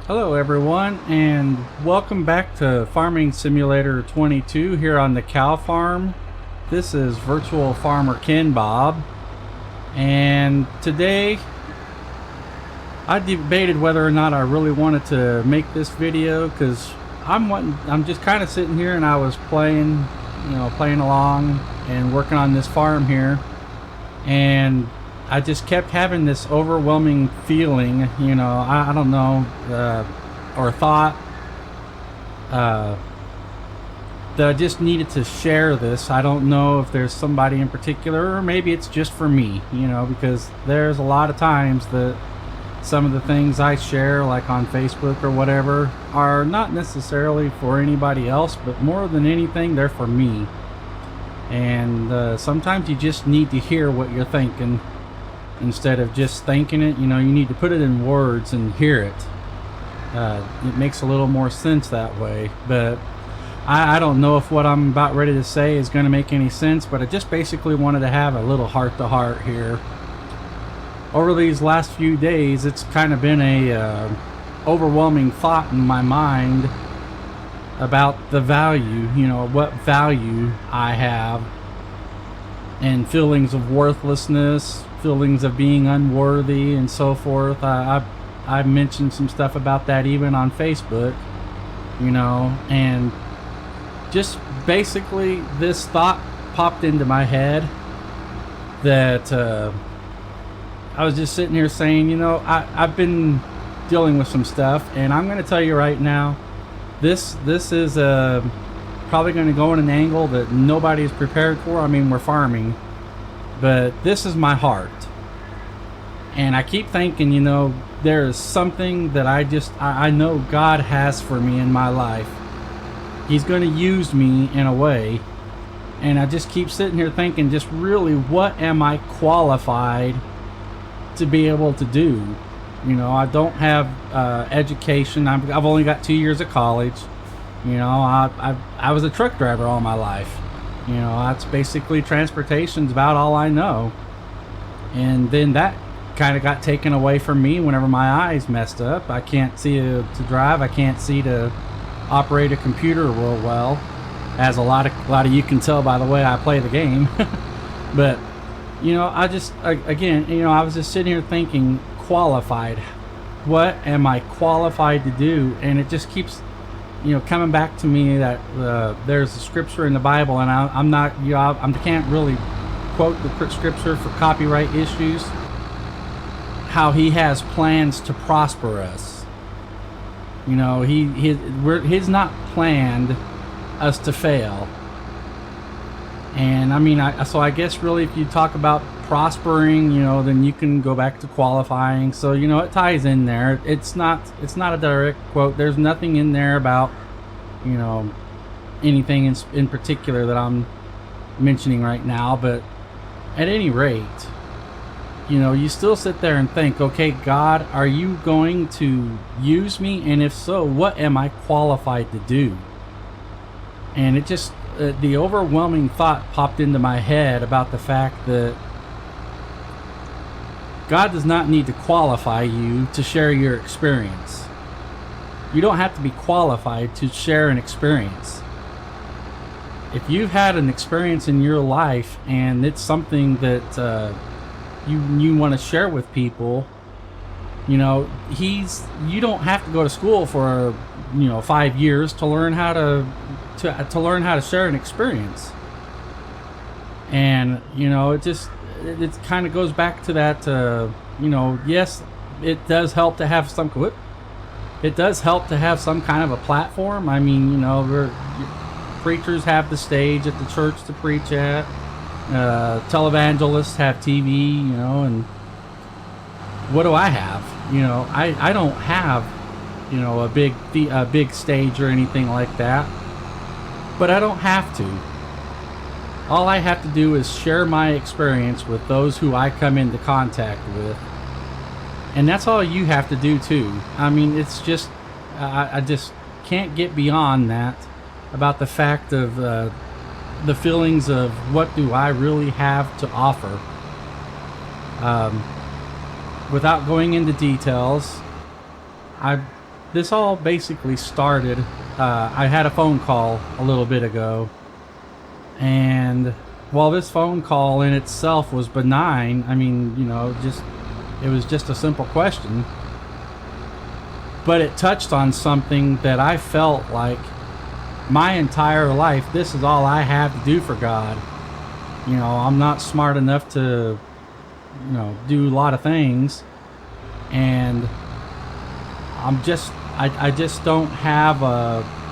Hello everyone, and welcome back to Farming Simulator 22 here on the cow farm. This is virtual farmer Ken Bob, and today I debated whether or not I really wanted to make this video because I'm just kind of sitting here and I was playing along and working on this farm here, and I just kept having this overwhelming feeling, I don't know, or thought that I just needed to share this. I don't know if there's somebody in particular, or maybe it's just for me, because there's a lot of times that some of the things I share, like on Facebook or whatever, are not necessarily for anybody else, but more than anything, they're for me. And sometimes you just need to hear what you're thinking. Instead of just thinking it, you need to put it in words and hear it. It makes a little more sense that way. But I don't know if what I'm about ready to say is going to make any sense, but I just basically wanted to have a little heart-to-heart here. Over these last few days, it's kind of been a overwhelming thought in my mind about the value, what value I have, and feelings of worthlessness, feelings of being unworthy, and so forth. I mentioned some stuff about that even on Facebook, and just basically this thought popped into my head that I was just sitting here saying, I've been dealing with some stuff, and I'm going to tell you right now, this is probably going to go in an angle that nobody is prepared for. I mean, we're farming, but this is my heart. And I keep thinking, there is something that I know God has for me in my life. He's going to use me in a way. And I just keep sitting here thinking, just really, what am I qualified to be able to do? I don't have education. I've only got 2 years of college. I was a truck driver all my life. That's basically, transportation's about all I know. And then that kind of got taken away from me whenever my eyes messed up. I can't see to drive. I can't see to operate a computer real well, as a lot of you can tell by the way I play the game. But I was just sitting here thinking, qualified. What am I qualified to do? And it just keeps coming back to me that there's a scripture in the Bible, and I can't really quote the scripture for copyright issues, how he has plans to prosper us. He's not planned us to fail. And I mean, so I guess really, if you talk about prospering, then you can go back to qualifying. So it ties in there. It's not a direct quote. There's nothing in there about anything in particular that I'm mentioning right now. But at any rate, you still sit there and think, okay, God, are you going to use me? And if so, what am I qualified to do? And it just, the overwhelming thought popped into my head about the fact that God does not need to qualify you to share your experience. You don't have to be qualified to share an experience. If you've had an experience in your life and it's something that you want to share with people, you don't have to go to school for 5 years to learn how to share an experience. And it kind of goes back to that. Yes, it does help to have some kind of a platform. I mean, preachers have the stage at the church to preach at. Televangelists have TV, and what do I have? I don't have, a big stage or anything like that. But I don't have to. All I have to do is share my experience with those who I come into contact with. And that's all you have to do too. I mean, it's just, I just can't get beyond that, about the fact of the feelings of what do I really have to offer. Without going into details, this all basically started. I had a phone call a little bit ago, and while this phone call in itself was benign, I mean, it was just a simple question, but it touched on something that I felt like my entire life, this is all I have to do for God. I'm not smart enough to, do a lot of things, and I just don't have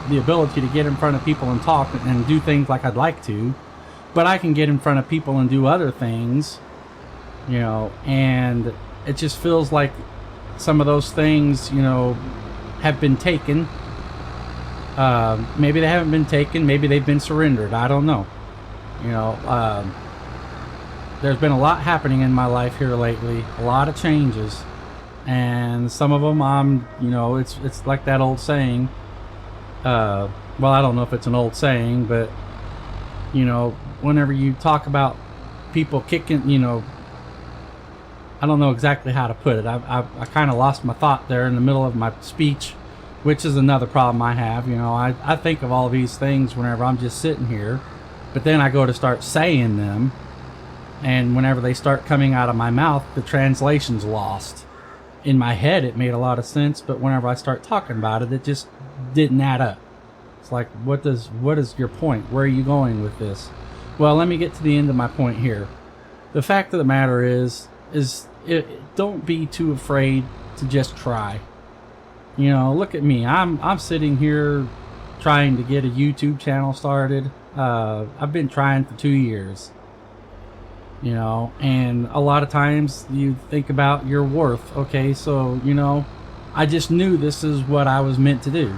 the ability to get in front of people and talk and do things like I'd like to, but I can get in front of people and do other things, and it just feels like some of those things, have been taken. Maybe they haven't been taken, maybe they've been surrendered, I don't know. There's been a lot happening in my life here lately, a lot of changes, and some of them it's like that old saying, well, I don't know if it's an old saying, but whenever you talk about people kicking, I don't know exactly how to put it. I kind of lost my thought there in the middle of my speech, which is another problem I have. I think of all these things whenever I'm just sitting here, but then I go to start saying them, and whenever they start coming out of my mouth, the translation's lost. In my head, it made a lot of sense, but whenever I start talking about it, it just didn't add up. It's like, what is your point? Where are you going with this? Well, let me get to the end of my point here. The fact of the matter is don't be too afraid to just try. Look at me. I'm sitting here trying to get a YouTube channel started. I've been trying for 2 years. And a lot of times you think about your worth. Okay, so I just knew this is what I was meant to do.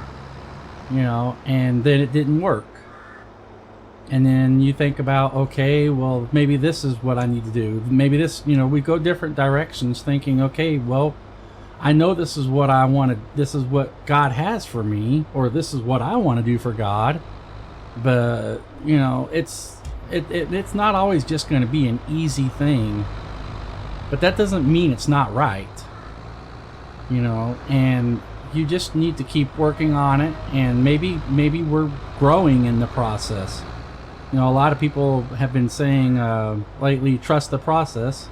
And then it didn't work. And then you think about, okay, well, maybe this is what I need to do. Maybe this, we go different directions thinking, okay, well, I know this is what I want to, this is what God has for me, or this is what I want to do for God. But, it's not always just going to be an easy thing. But that doesn't mean it's not right. And you just need to keep working on it, and maybe we're growing in the process. A lot of people have been saying lately, trust the process.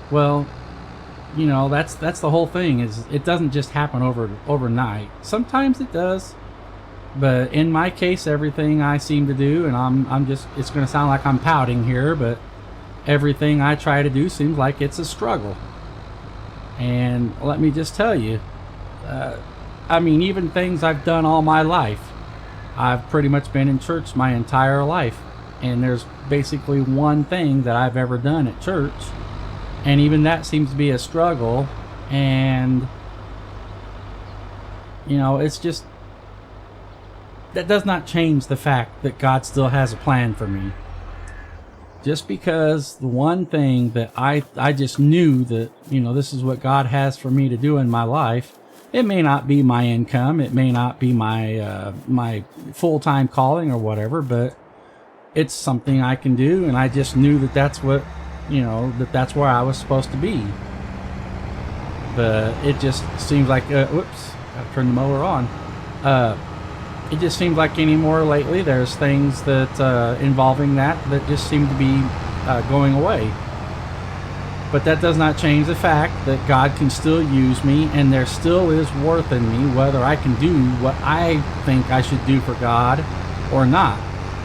Well, that's the whole thing. Is it doesn't just happen overnight. Sometimes it does, but in my case, everything I seem to do, and I'm just, it's going to sound like I'm pouting here, but everything I try to do seems like it's a struggle. And let me just tell you, even things I've done all my life, I've pretty much been in church my entire life, and there's basically one thing that I've ever done at church, and even that seems to be a struggle. And it's just, that does not change the fact that God still has a plan for me. Just because the one thing that I just knew that this is what God has for me to do in my life. It may not be my income, it may not be my my full-time calling or whatever, but it's something I can do, and I just knew that that's what, that's where I was supposed to be. But it just seems like, whoops, gotta turn the mower on. It just seems like anymore lately there's things that involving that just seem to be going away. But that does not change the fact that God can still use me, and there still is worth in me, whether I can do what I think I should do for God or not.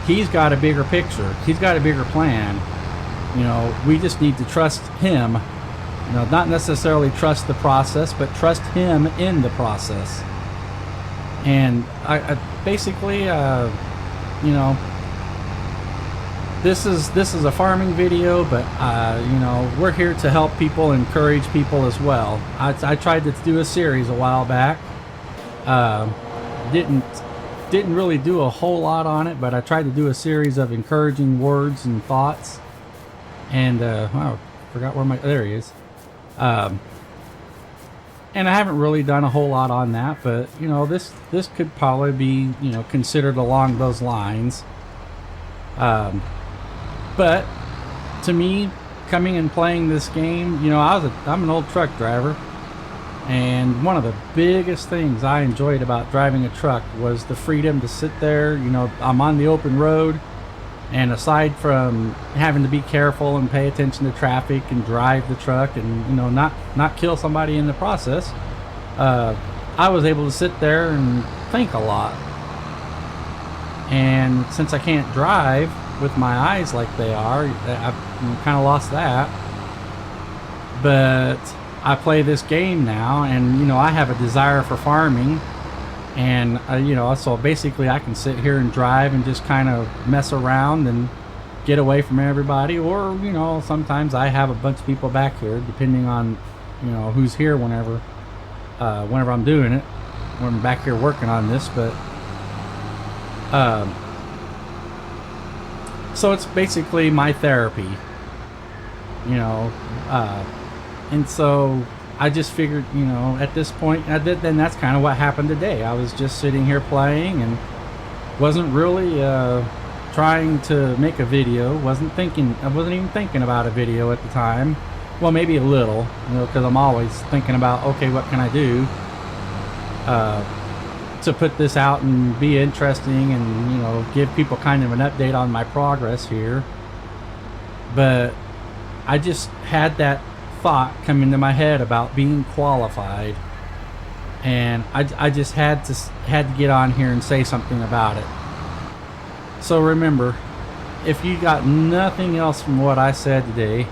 He's got a bigger picture. He's got a bigger plan. We just need to trust Him. Not necessarily trust the process, but trust Him in the process. And I basically, this is a farming video, but we're here to help people, encourage people as well. I tried to do a series a while back. Didn't really do a whole lot on it, but I tried to do a series of encouraging words and thoughts. And wow, forgot where there he is. And I haven't really done a whole lot on that, but this could probably be considered along those lines. But to me, coming and playing this game, I'm an old truck driver, And one of the biggest things I enjoyed about driving a truck was the freedom to sit there. You know, I'm on the open road, and aside from having to be careful and pay attention to traffic and drive the truck and, you know, not kill somebody in the process, I was able to sit there and think a lot. And since I can't drive with my eyes like they are, I've kind of lost that. But I play this game now, and, you know, I have a desire for farming. And, you know, so basically I can sit here and drive and just kind of mess around and get away from everybody. Or, you know, sometimes I have a bunch of people back here, depending on, you know, who's here whenever I'm doing it, when I'm back here working on this. But so it's basically my therapy, you know, and so I just figured, you know, at this point, then that's kind of what happened today. I was just sitting here playing and wasn't really trying to make a video. I wasn't even thinking about a video at the time. Well, maybe a little, you know, because I'm always thinking about, okay, what can I do to put this out and be interesting and, you know, give people kind of an update on my progress here. But I just had that thought come into my head about being qualified, and I just had to get on here and say something about it. So remember, if you got nothing else from what I said today,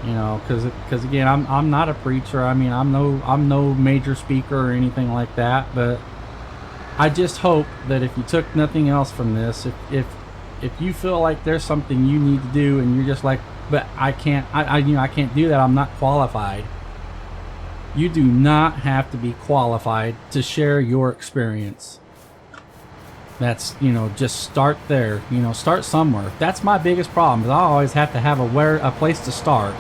you know, because again, I'm not a preacher. I mean, I'm no major speaker or anything like that, but I just hope that if you took nothing else from this, if you feel like there's something you need to do and you're just like, but I can't do that, I'm not qualified. You do not have to be qualified to share your experience. That's, you know, just start there, you know, start somewhere. That's my biggest problem, is I always have to have a place to start.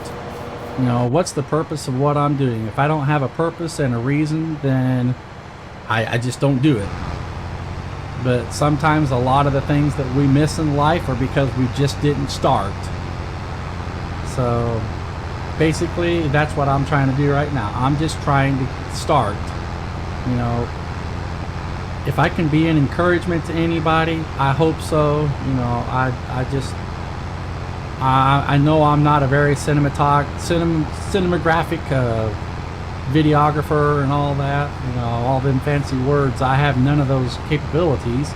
You know, what's the purpose of what I'm doing? If I don't have a purpose and a reason, then I just don't do it. But sometimes a lot of the things that we miss in life are because we just didn't start. So basically that's what I'm trying to do right now. I'm just trying to start. You know, if I can be an encouragement to anybody, I hope so. You know, I know I'm not a very cinematographic videographer and all that, you know, all them fancy words. I have none of those capabilities,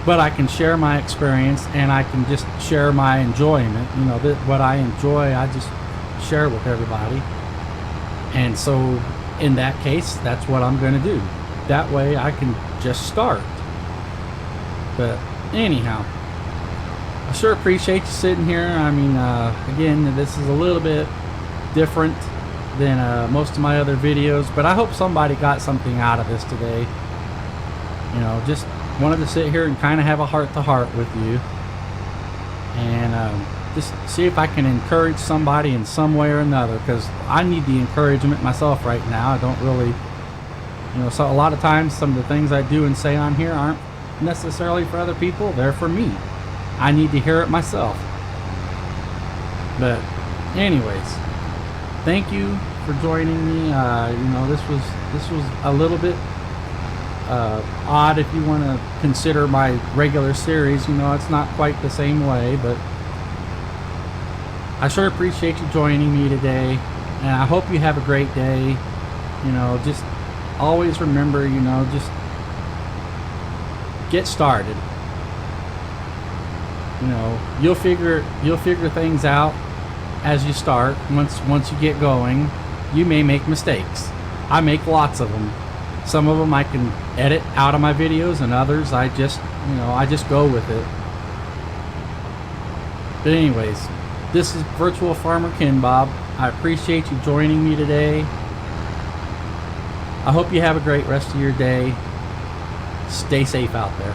but I can share my experience and I can just share my enjoyment. You know, what I enjoy, I just share with everybody. And so in that case, that's what I'm going to do. That way I can just start. But anyhow, I sure appreciate you sitting here. I mean, again, this is a little bit different than most of my other videos, but I hope somebody got something out of this today. You know, just wanted to sit here and kind of have a heart-to-heart with you, and just see if I can encourage somebody in some way or another, because I need the encouragement myself right now. I don't really, you know, so a lot of times some of the things I do and say on here aren't necessarily for other people, they're for me. I need to hear it myself. But anyways, thank you for joining me. You know, this was a little bit odd if you want to consider my regular series. You know, it's not quite the same way, but I sure appreciate you joining me today, and I hope you have a great day. You know, just always remember, you know, just get started. You know, you'll figure things out as you start. Once you get going, you may make mistakes. I make lots of them. Some of them I can edit out of my videos, and others I just go with it. But anyways, this is Virtual Farmer Ken Bob. I appreciate you joining me today. I hope you have a great rest of your day. Stay safe out there.